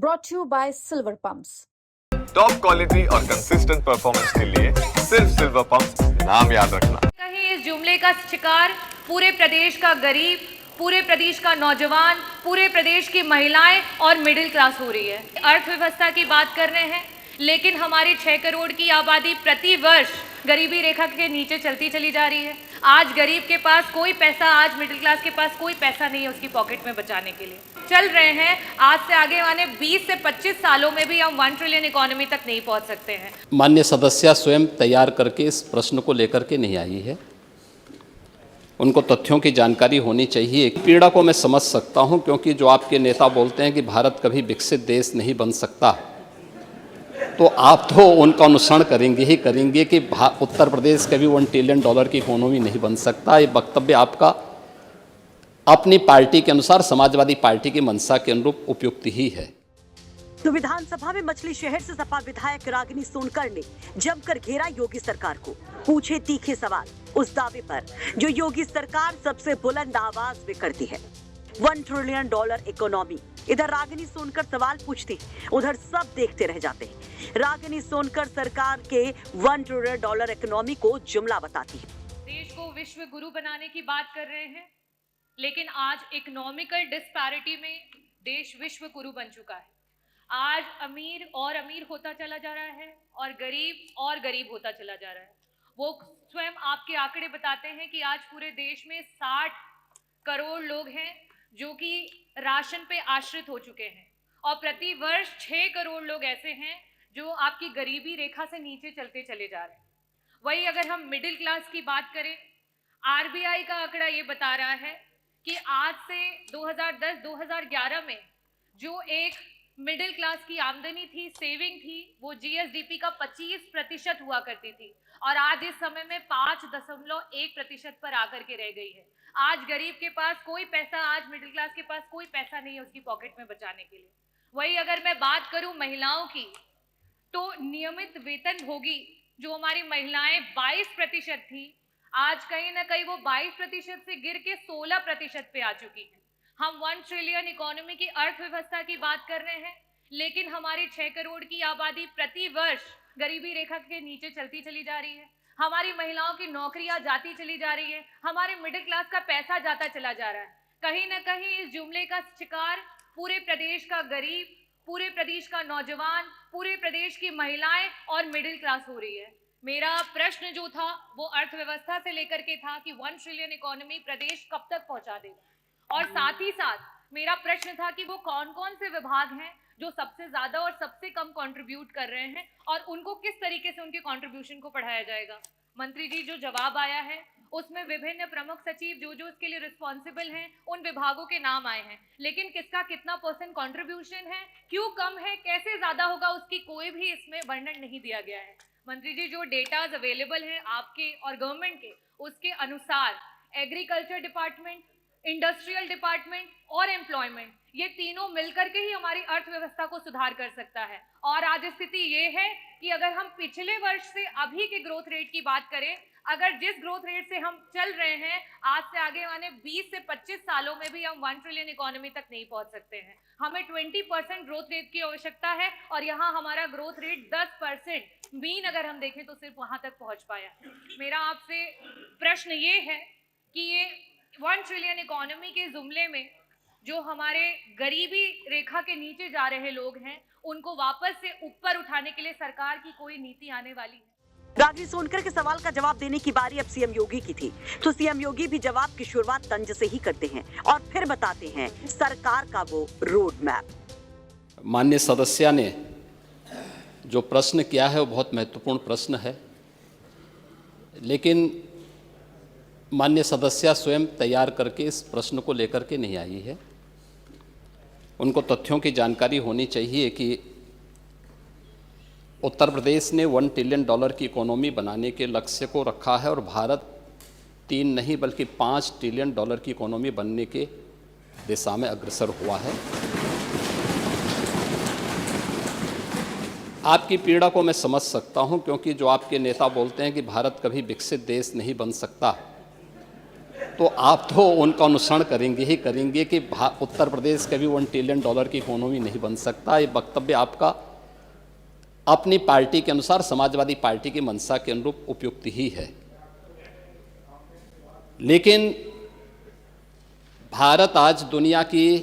brought to you by Silver Pumps. Top quality और consistent performance के लिए सिर्फ सिल्वर पंप्स नाम याद रखना। कहीं इस जुमले का शिकार पूरे प्रदेश का गरीब, पूरे प्रदेश का नौजवान, पूरे प्रदेश की महिलाएं और मिडिल क्लास हो रही है। अर्थव्यवस्था की बात कर रहे हैं, लेकिन हमारी 6 करोड़ की आबादी प्रति वर्ष गरीबी रेखा के नीचे चलती चली जा रही है। आज गरीब के पास कोई पैसा, आज मिडिल क्लास के पास कोई पैसा नहीं है उसकी पॉकेट में बचाने के लिए। चल रहे हैं, आज से आगे आने 20 से 25 सालों में भी हम 1 ट्रिलियन इकोनॉमी तक नहीं पहुंच सकते हैं। माननीय सदस्य स्वयं तैयार करके इस प्रश्न को लेकर के नहीं आई है, उनको तथ्यों की जानकारी होनी चाहिए। पीड़ा को मैं समझ सकता हूं, क्योंकि जो आपके नेता बोलते हैं कि भारत कभी विकसित देश नहीं बन सकता, तो आप तो उनका अनुसरण करेंगे ही करेंगे कि उत्तर प्रदेश कभी $1 ट्रिलियन की इकोनॉमी नहीं बन सकता। ये वक्तव्य आपका अपनी पार्टी के अनुसार, समाजवादी पार्टी की मंशा के अनुरूप उपयुक्त ही है। तो विधानसभा में मछली शहर से सपा विधायक रागिनी सोनकर ने जमकर घेरा योगी सरकार को, पूछे तीखे सवाल उस दावे पर जो योगी सरकार सबसे बुलंद आवाज में करती है, $1 ट्रिलियन इकोनॉमी। इधर रागिनी सोनकर सवाल पूछती, उधर सब देखते रह जाते हैं। रागिनी सोनकर सरकार के $1 ट्रिलियन इकोनॉमी को जुमला बताती है। देश को विश्व गुरु बनाने की बात कर रहे हैं, लेकिन आज इकोनॉमिकल डिस्पैरिटी में देश विश्व गुरु बन चुका है। आज अमीर और अमीर होता चला जा रहा है और गरीब होता चला जा रहा है। वो स्वयं आपके आंकड़े बताते हैं कि आज पूरे देश में 60 करोड़ लोग हैं जो कि राशन पे आश्रित हो चुके हैं, और प्रति वर्ष 6 करोड़ लोग ऐसे हैं जो आपकी गरीबी रेखा से नीचे चलते चले जा रहे हैं। वही अगर हम मिडिल क्लास की बात करें, आरबीआई का आंकड़ा ये बता रहा है कि आज से 2010-2011 में जो एक मिडिल क्लास की आमदनी थी, सेविंग थी, वो जीएसडीपी का 25% हुआ करती थी, और आज इस समय में 5.1% पर आकर के रह गई है। आज गरीब के पास कोई पैसा, आज मिडिल क्लास के पास कोई पैसा नहीं है उसकी पॉकेट में बचाने के लिए। वही अगर मैं बात करूं महिलाओं की, तो नियमित वेतनभोगी जो हमारी महिलाएं 22% थी, आज कहीं ना कहीं वो 22% से गिर के 16% पे आ चुकी है। हम 1 ट्रिलियन इकोनॉमी की अर्थव्यवस्था की बात कर रहे हैं, लेकिन हमारी 6 करोड़ की आबादी प्रति वर्ष गरीबी रेखा के नीचे चलती चली जा रही है। हमारी महिलाओं की नौकरियां जाती चली जा रही है, हमारे मिडिल क्लास का पैसा जाता चला जा रहा है। कहीं ना कहीं इस जुमले का शिकार पूरे प्रदेश का गरीब, पूरे प्रदेश का नौजवान, पूरे प्रदेश की महिलाएं और मिडिल क्लास हो रही है। मेरा प्रश्न जो था वो अर्थव्यवस्था से लेकर के था कि 1 ट्रिलियन इकोनॉमी प्रदेश कब तक पहुंचा देगा, और साथ ही साथ मेरा प्रश्न था कि वो कौन कौन से विभाग हैं जो सबसे ज्यादा और सबसे कम कंट्रीब्यूट कर रहे हैं, और उनको किस तरीके से उनके कंट्रीब्यूशन को बढ़ाया जाएगा। मंत्री जी जो जवाब आया है उसमें विभिन्न प्रमुख सचिव जो इसके लिए रिस्पॉन्सिबल हैं उन विभागों के नाम आए हैं, लेकिन किसका कितना % कंट्रीब्यूशन है, क्यों कम है, कैसे ज्यादा होगा, उसकी कोई भी इसमें वर्णन नहीं दिया गया है। मंत्री जी जो डेटाज अवेलेबल हैं आपके और गवर्नमेंट के, उसके अनुसार एग्रीकल्चर डिपार्टमेंट, इंडस्ट्रियल डिपार्टमेंट और एम्प्लॉयमेंट, ये तीनों मिलकर के ही हमारी अर्थव्यवस्था को सुधार कर सकता है। और आज स्थिति ये है कि अगर हम पिछले वर्ष से अभी के ग्रोथ रेट की बात करें, अगर जिस ग्रोथ रेट से हम चल रहे हैं, आज से आगे आने 20 से 25 सालों में भी हम 1 ट्रिलियन इकोनॉमी तक नहीं पहुंच सकते हैं। हमें 20% ग्रोथ रेट की आवश्यकता है, और यहाँ हमारा ग्रोथ रेट 10% मीन अगर हम देखें तो सिर्फ वहां तक पहुंच पाया। मेरा आपसे प्रश्न ये है कि ये 1 ट्रिलियन इकोनॉमी के जुमले में जो हमारे गरीबी रेखा के नीचे जा रहे लोग हैं, उनको वापस से ऊपर उठाने के लिए सरकार की कोई नीति आने वाली है? रागिनी सोनकर के सवाल का जवाब देने की बारी अब सीएम योगी की थी, तो सीएम योगी भी जवाब की शुरुआत तंज से ही करते हैं और फिर बताते हैं सरकार का वो रोड मैप। माननीय सदस्य ने जो प्रश्न किया है वो बहुत महत्वपूर्ण प्रश्न है, लेकिन माननीय सदस्य स्वयं तैयार करके इस प्रश्न को लेकर के नहीं आई है, उनको तथ्यों की जानकारी होनी चाहिए कि उत्तर प्रदेश ने $1 ट्रिलियन की इकोनॉमी बनाने के लक्ष्य को रखा है, और भारत 3 नहीं बल्कि $5 ट्रिलियन की इकोनॉमी बनने के दिशा में अग्रसर हुआ है। आपकी पीड़ा को मैं समझ सकता हूं, क्योंकि जो आपके नेता बोलते हैं कि भारत कभी विकसित देश नहीं बन सकता, तो आप तो उनका अनुसरण करेंगे ही करेंगे कि उत्तर प्रदेश कभी $1 ट्रिलियन की इकोनॉमी नहीं बन सकता। ये वक्तव्य आपका अपनी पार्टी के अनुसार, समाजवादी पार्टी की मंशा के अनुरूप उपयुक्त ही है। लेकिन भारत आज दुनिया की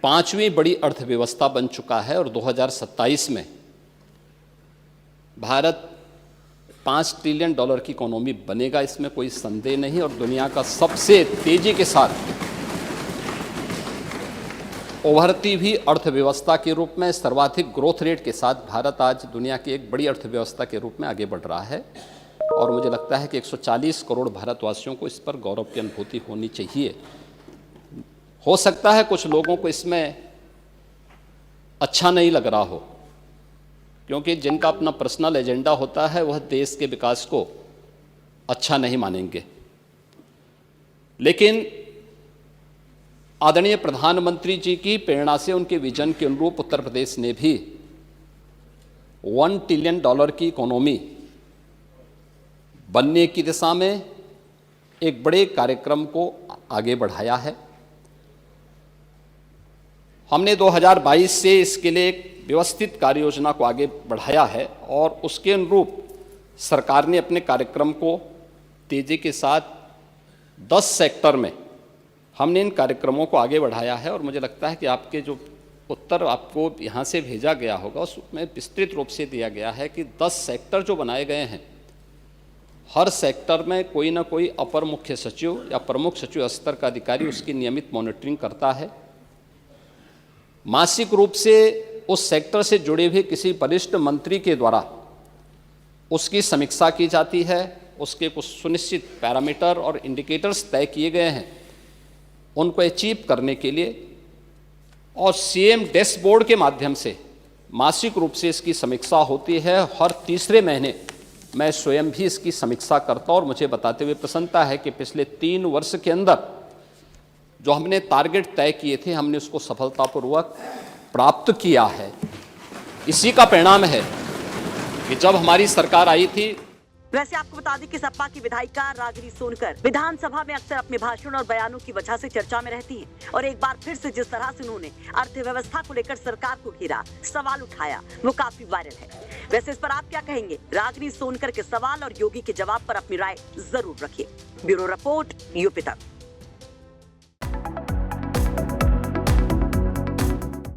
पांचवी बड़ी अर्थव्यवस्था बन चुका है और 2027 में भारत $5 ट्रिलियन की इकोनॉमी बनेगा, इसमें कोई संदेह नहीं। और दुनिया का सबसे तेजी के साथ उभरती हुई अर्थव्यवस्था के रूप में, सर्वाधिक ग्रोथ रेट के साथ भारत आज दुनिया की एक बड़ी अर्थव्यवस्था के रूप में आगे बढ़ रहा है। और मुझे लगता है कि 140 करोड़ भारतवासियों को इस पर गौरव की अनुभूति होनी चाहिए। हो सकता है कुछ लोगों को इसमें अच्छा नहीं लग रहा हो, क्योंकि जिनका अपना पर्सनल एजेंडा होता है वह देश के विकास को अच्छा नहीं मानेंगे। लेकिन आदरणीय प्रधानमंत्री जी की प्रेरणा से, उनके विजन के अनुरूप उत्तर प्रदेश ने भी $1 ट्रिलियन की इकोनॉमी बनने की दिशा में एक बड़े कार्यक्रम को आगे बढ़ाया है। हमने 2022 से इसके लिए एक व्यवस्थित कार्य योजना को आगे बढ़ाया है और उसके अनुरूप सरकार ने अपने कार्यक्रम को तेजी के साथ 10 सेक्टर में हमने इन कार्यक्रमों को आगे बढ़ाया है। और मुझे लगता है कि आपके जो उत्तर आपको यहाँ से भेजा गया होगा उसमें विस्तृत रूप से दिया गया है कि 10 सेक्टर जो बनाए गए हैं, हर सेक्टर में कोई ना कोई अपर मुख्य सचिव या प्रमुख सचिव स्तर का अधिकारी उसकी नियमित मॉनिटरिंग करता है। मासिक रूप से उस सेक्टर से जुड़े हुए किसी वरिष्ठ मंत्री के द्वारा उसकी समीक्षा की जाती है। उसके कुछ सुनिश्चित पैरामीटर और इंडिकेटर्स तय किए गए हैं उनको अचीव करने के लिए, और सीएम डैशबोर्ड के माध्यम से मासिक रूप से इसकी समीक्षा होती है। हर तीसरे महीने मैं स्वयं भी इसकी समीक्षा करता हूं और मुझे बताते हुए प्रसन्नता है कि पिछले 3 वर्ष के अंदर जो हमने टारगेट तय किए थे, हमने उसको सफलतापूर्वक प्राप्त किया है। इसी का परिणाम है कि जब हमारी सरकार आई थी। वैसे आपको बता दें कि सपा की विधायिका रागिनी सोनकर विधानसभा में अक्सर अपने भाषण और बयानों की वजह से चर्चा में रहती हैं और एक बार फिर से जिस तरह से उन्होंने अर्थव्यवस्था को लेकर सरकार को घेरा, सवाल उठाया, वो काफी वायरल है। वैसे इस पर आप क्या कहेंगे? रागिनी सोनकर के सवाल और योगी के जवाब पर अपनी राय जरूर रखिए। ब्यूरो रिपोर्ट, यूपी तक।